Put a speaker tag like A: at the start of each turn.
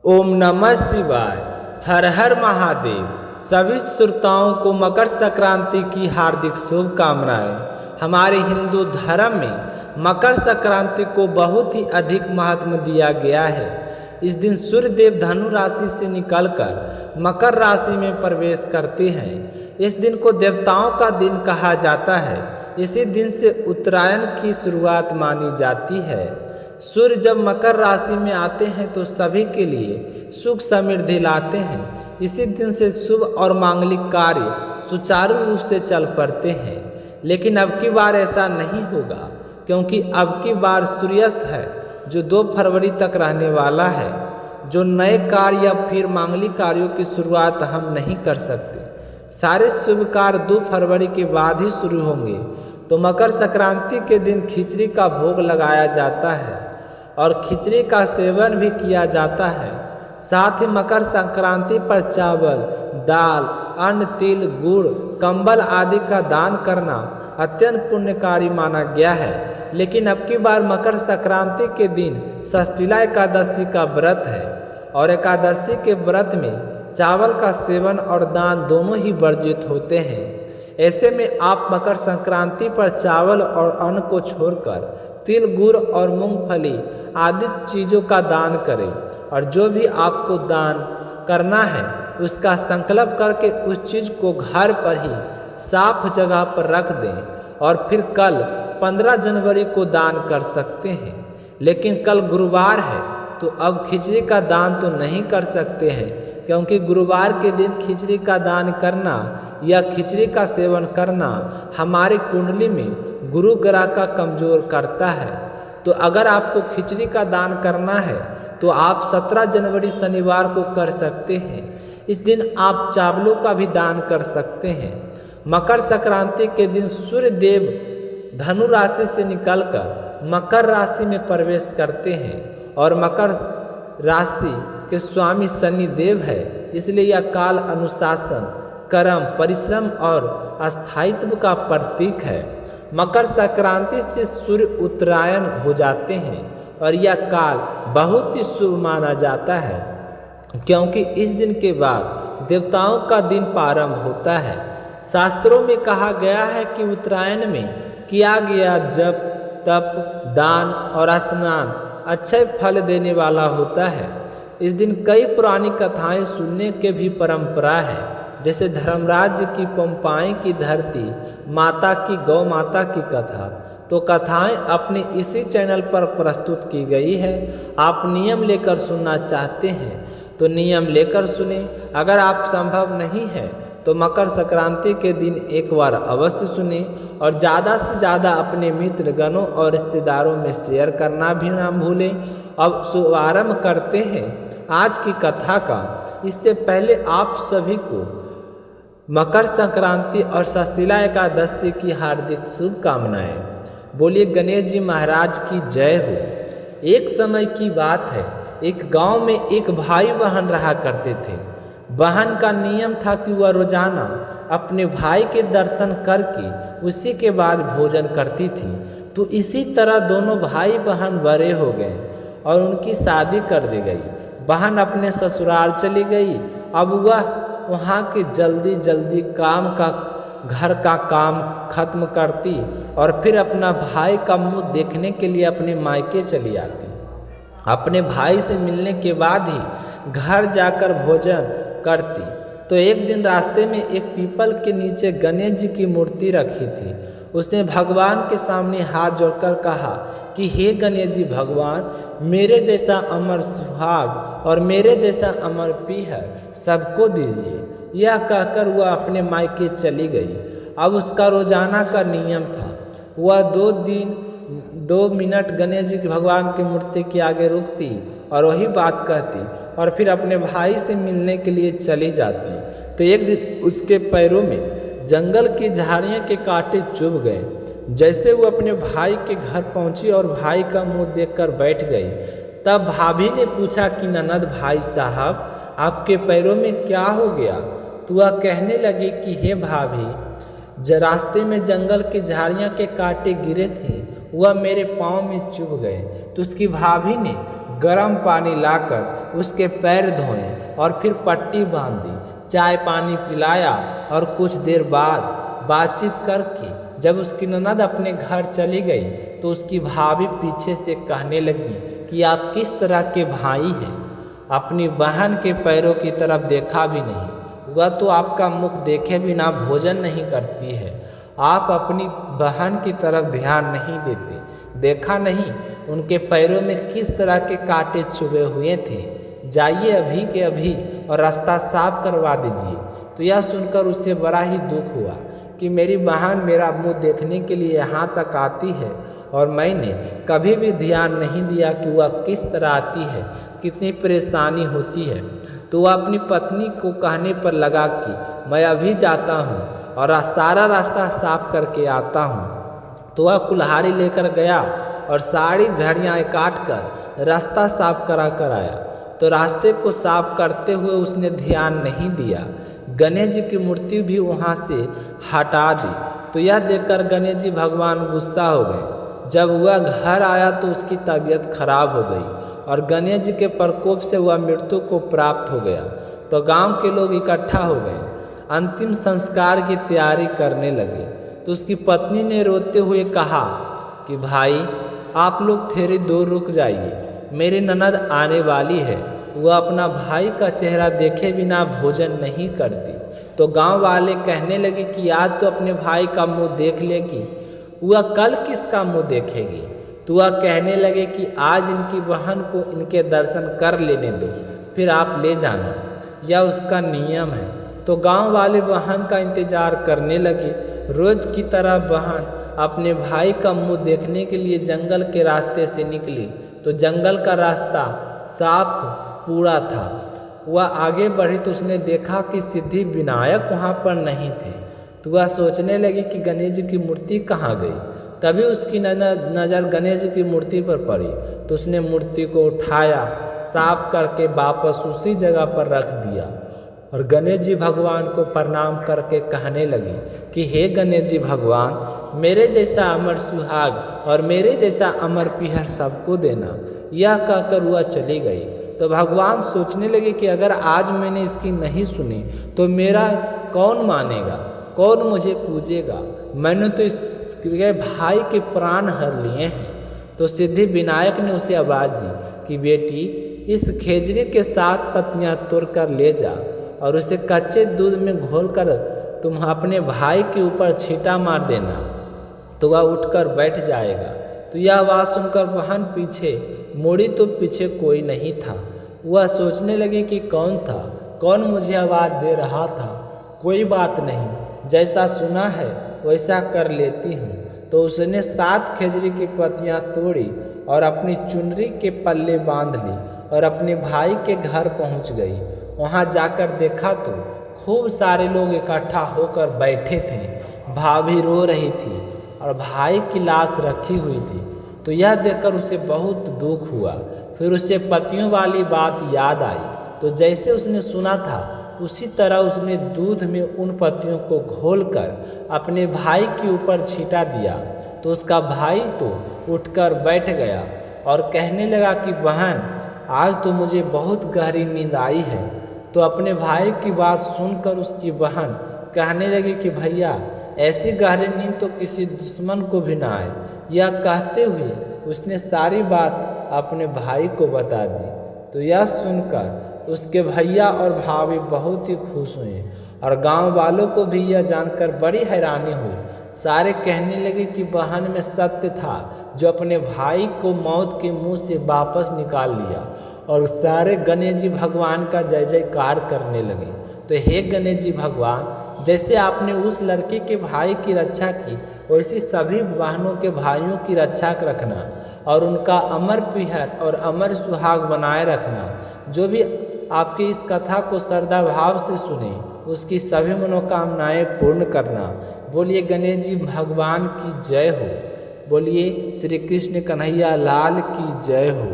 A: ओम नमः शिवाय। हर हर महादेव। सभी श्रोताओं को मकर संक्रांति की हार्दिक शुभकामनाएं। हमारे हिंदू धर्म में मकर संक्रांति को बहुत ही अधिक महत्व दिया गया है। इस दिन सूर्य देव धनु राशि से निकलकर मकर राशि में प्रवेश करते हैं। इस दिन को देवताओं का दिन कहा जाता है। इसी दिन से उत्तरायण की शुरुआत मानी जाती है। सूर्य जब मकर राशि में आते हैं तो सभी के लिए सुख समृद्धि लाते हैं। इसी दिन से शुभ और मांगलिक कार्य सुचारू रूप से चल पड़ते हैं। लेकिन अब की बार ऐसा नहीं होगा, क्योंकि अब की बार सूर्यास्त है जो 2 फरवरी तक रहने वाला है। जो नए कार्य या फिर मांगलिक कार्यों की शुरुआत हम नहीं कर सकते। सारे शुभ कार्य 2 फरवरी के बाद ही शुरू होंगे। तो मकर संक्रांति के दिन खिचड़ी का भोग लगाया जाता है और खिचड़ी का सेवन भी किया जाता है। साथ ही मकर संक्रांति पर चावल, दाल, अन्न, तिल, गुड़, कंबल आदि का दान करना अत्यंत पुण्यकारी माना गया है। लेकिन अब की बार मकर संक्रांति के दिन षष्ठीला एकादशी का व्रत है और एकादशी के व्रत में चावल का सेवन और दान दोनों ही वर्जित होते हैं। ऐसे में आप मकर संक्रांति पर चावल और अन्न को छोड़कर तिल, गुड़ और मूंगफली आदि चीज़ों का दान करें और जो भी आपको दान करना है उसका संकल्प करके उस चीज़ को घर पर ही साफ जगह पर रख दें और फिर कल 15 जनवरी को दान कर सकते हैं। लेकिन कल गुरुवार है तो अब खिचड़ी का दान तो नहीं कर सकते हैं, क्योंकि गुरुवार के दिन खिचड़ी का दान करना या खिचड़ी का सेवन करना हमारी कुंडली में गुरु ग्रह का कमजोर करता है। तो अगर आपको खिचड़ी का दान करना है तो आप 17 जनवरी शनिवार को कर सकते हैं। इस दिन आप चावलों का भी दान कर सकते हैं। मकर संक्रांति के दिन सूर्य देव धनु राशि से निकलकर मकर राशि में प्रवेश करते हैं और मकर राशि के स्वामी शनि देव है। इसलिए यह काल, अनुशासन, कर्म, परिश्रम और अस्थायित्व का प्रतीक है। मकर संक्रांति से सूर्य उत्तरायण हो जाते हैं और यह काल बहुत ही शुभ माना जाता है, क्योंकि इस दिन के बाद देवताओं का दिन प्रारंभ होता है। शास्त्रों में कहा गया है कि उत्तरायण में किया गया जप, तप, दान और स्नान अच्छे फल देने वाला होता है। इस दिन कई पुरानी कथाएं सुनने के भी परंपरा है, जैसे धर्मराज की पंपाई की धरती माता की गौ माता की कथा। तो कथाएं अपने इसी चैनल पर प्रस्तुत की गई है। आप नियम लेकर सुनना चाहते हैं तो नियम लेकर सुने। अगर आप संभव नहीं है तो मकर संक्रांति के दिन एक बार अवश्य सुने और ज़्यादा से ज़्यादा अपने मित्र गणों और रिश्तेदारों में शेयर करना भी ना भूलें। अब शुभारंभ करते हैं आज की कथा का। इससे पहले आप सभी को मकर संक्रांति और षष्ठीला एकादशी की हार्दिक शुभकामनाएं। बोलिए गणेश जी महाराज की जय हो। एक समय की बात है, एक गांव में एक भाई बहन रहा करते थे। बहन का नियम था कि वह रोजाना अपने भाई के दर्शन करके उसी के बाद भोजन करती थी। तो इसी तरह दोनों भाई बहन बड़े हो गए और उनकी शादी कर दी गई। बहन अपने ससुराल चली गई। अब वह वहाँ के जल्दी जल्दी घर का काम खत्म करती और फिर अपना भाई का मुंह देखने के लिए अपने मायके चली आती। अपने भाई से मिलने के बाद ही घर जाकर भोजन करती। तो एक दिन रास्ते में एक पीपल के नीचे गणेश जी की मूर्ति रखी थी। उसने भगवान के सामने हाथ जोड़कर कहा कि हे गणेश जी भगवान, मेरे जैसा अमर सुहाग और मेरे जैसा अमर पीहर सबको दीजिए। यह कहकर वह अपने मायके चली गई। अब उसका रोजाना का नियम था, वह 2 मिनट गणेश जी भगवान की मूर्ति के आगे रुकती और वही बात कहती और फिर अपने भाई से मिलने के लिए चली जाती। तो एक दिन उसके पैरों में जंगल की झाड़ियों के कांटे चुभ गए। जैसे वो अपने भाई के घर पहुंची और भाई का मुंह देखकर बैठ गई, तब भाभी ने पूछा कि ननद भाई साहब, आपके पैरों में क्या हो गया? तो वह कहने लगी कि हे भाभी, रास्ते में जंगल की झाड़ियाँ के कांटे गिरे थे, वह मेरे पाँव में चुभ गए। तो उसकी भाभी ने गर्म पानी लाकर उसके पैर धोए और फिर पट्टी बांध दी, चाय पानी पिलाया और कुछ देर बाद बातचीत करके जब उसकी ननद अपने घर चली गई तो उसकी भाभी पीछे से कहने लगी कि आप किस तरह के भाई हैं, अपनी बहन के पैरों की तरफ देखा भी नहीं, वह तो आपका मुख देखे बिना भोजन नहीं करती है, आप अपनी बहन की तरफ ध्यान नहीं देते, देखा नहीं उनके पैरों में किस तरह के कांटे चुभे हुए थे, जाइए अभी के अभी और रास्ता साफ करवा दीजिए। तो यह सुनकर उसे बड़ा ही दुख हुआ कि मेरी बहन मेरा मुंह देखने के लिए यहाँ तक आती है और मैंने कभी भी ध्यान नहीं दिया कि वह किस तरह आती है, कितनी परेशानी होती है। तो वह अपनी पत्नी को कहने पर लगा कि मैं अभी जाता हूँ और सारा रास्ता साफ करके आता हूँ। तो वह कुल्हाड़ी लेकर गया और सारी झाड़ियाँ काट कर रास्ता साफ करा कर आया। तो रास्ते को साफ करते हुए उसने ध्यान नहीं दिया, गणेश जी की मूर्ति भी वहाँ से हटा दी। तो यह देखकर गणेश जी भगवान गुस्सा हो गए। जब वह घर आया तो उसकी तबीयत खराब हो गई और गणेश जी के प्रकोप से वह मृत्यु को प्राप्त हो गया। तो गांव के लोग इकट्ठा हो गए, अंतिम संस्कार की तैयारी करने लगे। तो उसकी पत्नी ने रोते हुए कहा कि भाई आप लोग थोड़ी दूर रुक जाइए, मेरी ननद आने वाली है, वह अपना भाई का चेहरा देखे बिना भोजन नहीं करती। तो गांव वाले कहने लगे कि आज तो अपने भाई का मुंह देख लेगी, वह कल किसका मुंह देखेगी। तो वह कहने लगे कि आज इनकी बहन को इनके दर्शन कर लेने दो, फिर आप ले जाना, यह उसका नियम है। तो गांव वाले बहन का इंतजार करने लगे। रोज की तरह बहन अपने भाई का मुंह देखने के लिए जंगल के रास्ते से निकली। तो जंगल का रास्ता साफ पूरा था। वह आगे बढ़ी तो उसने देखा कि सिद्धि विनायक वहाँ पर नहीं थे। तो वह सोचने लगी कि गणेश जी की मूर्ति कहाँ गई। तभी उसकी नज़र गणेश जी की मूर्ति पर पड़ी। तो उसने मूर्ति को उठाया, साफ करके वापस उसी जगह पर रख दिया और गणेश जी भगवान को प्रणाम करके कहने लगी कि हे गणेश जी भगवान, मेरे जैसा अमर सुहाग और मेरे जैसा अमर पीहर सबको देना। यह कहकर वह चली गई। तो भगवान सोचने लगे कि अगर आज मैंने इसकी नहीं सुनी तो मेरा कौन मानेगा, कौन मुझे पूजेगा, मैंने तो इसके भाई के प्राण हर लिए हैं। तो सिद्धि विनायक ने उसे आवाज़ दी कि बेटी, इस खेजड़ी के 7 पत्तियां तोड़कर ले जा और उसे कच्चे दूध में घोलकर तुम अपने भाई के ऊपर छींटा मार देना, तो वह उठकर बैठ जाएगा। तो यह आवाज़ सुनकर बहन पीछे मुड़ी तो पीछे कोई नहीं था। वह सोचने लगी कि कौन था, कौन मुझे आवाज़ दे रहा था। कोई बात नहीं, जैसा सुना है वैसा कर लेती हूँ। तो उसने 7 खेजड़ी की पत्तियाँ तोड़ी और अपनी चुनरी के पल्ले बांध ली और अपने भाई के घर पहुँच गई। वहाँ जाकर देखा तो खूब सारे लोग इकट्ठा होकर बैठे थे। भाभी रो रही थी और भाई की लाश रखी हुई थी। तो यह देखकर उसे बहुत दुख हुआ। फिर उसे पत्तियों वाली बात याद आई। तो जैसे उसने सुना था उसी तरह उसने दूध में उन पत्तियों को घोलकर अपने भाई के ऊपर छींटा दिया। तो उसका भाई तो उठकर बैठ गया और कहने लगा कि बहन, आज तो मुझे बहुत गहरी नींद आई है। तो अपने भाई की बात सुनकर उसकी बहन कहने लगी कि भैया, ऐसी गहरी नींद तो किसी दुश्मन को भी ना आए। यह कहते हुए उसने सारी बात अपने भाई को बता दी। तो यह सुनकर उसके भैया और भाभी बहुत ही खुश हुए और गांव वालों को भी यह जानकर बड़ी हैरानी हुई। सारे कहने लगे कि बहन में सत्य था जो अपने भाई को मौत के मुंह से वापस निकाल लिया। और सारे गणेश जी भगवान का जय जयकार करने लगे। तो हे गणेश जी भगवान, जैसे आपने उस लड़की के भाई की रक्षा की, वैसी सभी बहनों के भाइयों की रक्षा रखना और उनका अमर पीहर और अमर सुहाग बनाए रखना। जो भी आपकी इस कथा को श्रद्धा भाव से सुने, उसकी सभी मनोकामनाएं पूर्ण करना। बोलिए गणेश जी भगवान की जय हो। बोलिए श्री कृष्ण कन्हैया लाल की जय हो।